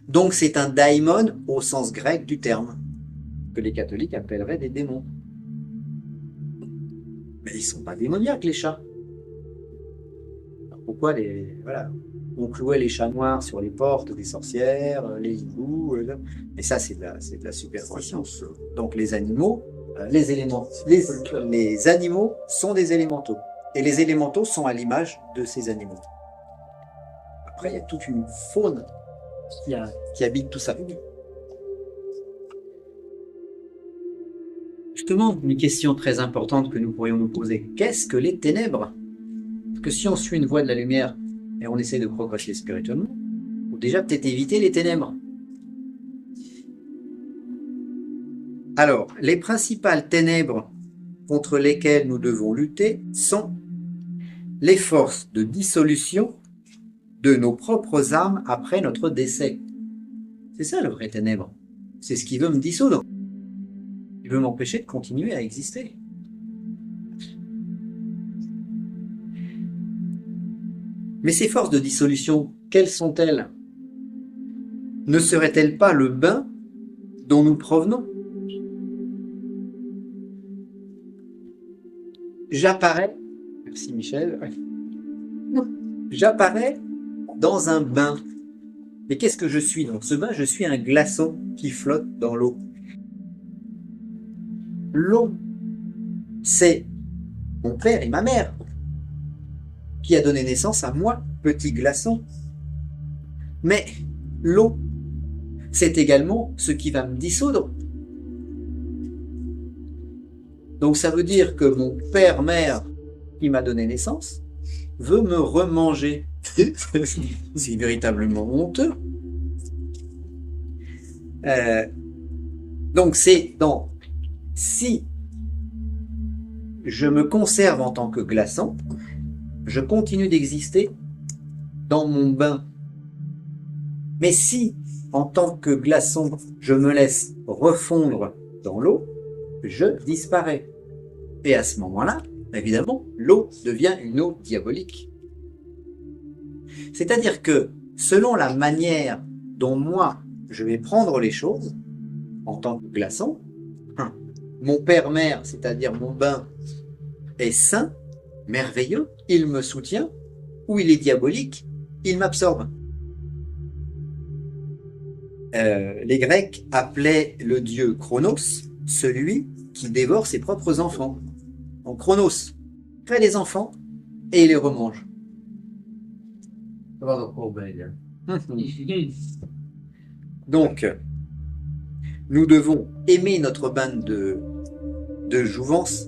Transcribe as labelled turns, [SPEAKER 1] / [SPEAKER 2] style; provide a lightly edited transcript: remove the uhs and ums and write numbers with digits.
[SPEAKER 1] Donc c'est un daimon au sens grec du terme, que les catholiques appelleraient des démons. Mais ils ne sont pas démoniaques, les chats. Alors pourquoi voilà, on clouait les chats noirs sur les portes des sorcières, les hiboux, mais ça c'est de la superstition. Donc les animaux, les animaux sont des élémentaux. Et les élémentaux sont à l'image de ces animaux. Après, il y a toute une faune qui habite tout ça. Justement, une question très importante que nous pourrions nous poser. Qu'est-ce que les ténèbres? Parce que si on suit une voie de la lumière et on essaie de progresser spirituellement, faut déjà peut-être éviter les ténèbres. Alors, les principales ténèbres contre lesquelles nous devons lutter sont les forces de dissolution de nos propres âmes après notre décès. C'est ça le vrai ténèbre. C'est ce qui veut me dissoudre. Il veut m'empêcher de continuer à exister. Mais ces forces de dissolution, quelles sont-elles? Ne seraient-elles pas le bain dont nous provenons? J'apparais, merci Michel, j'apparais dans un bain. Mais qu'est-ce que je suis dans ce bain? Je suis un glaçon qui flotte dans l'eau. L'eau, c'est mon père et ma mère qui a donné naissance à moi, petit glaçon. Mais l'eau, c'est également ce qui va me dissoudre. Donc ça veut dire que mon père-mère qui m'a donné naissance veut me remanger. C'est véritablement honteux. Donc si je me conserve en tant que glaçon, je continue d'exister dans mon bain. Mais si, en tant que glaçon, je me laisse refondre dans l'eau, je disparais. Et à ce moment-là, évidemment, l'eau devient une eau diabolique. C'est-à-dire que, selon la manière dont moi, je vais prendre les choses, en tant que glaçon, mon père-mère, c'est-à-dire mon bain, est sain, merveilleux, il me soutient, ou il est diabolique, il m'absorbe. Les Grecs appelaient le dieu Chronos, celui qui dévore ses propres enfants. Donc Chronos fait des enfants et il les remange. Donc, nous devons aimer notre bain de jouvence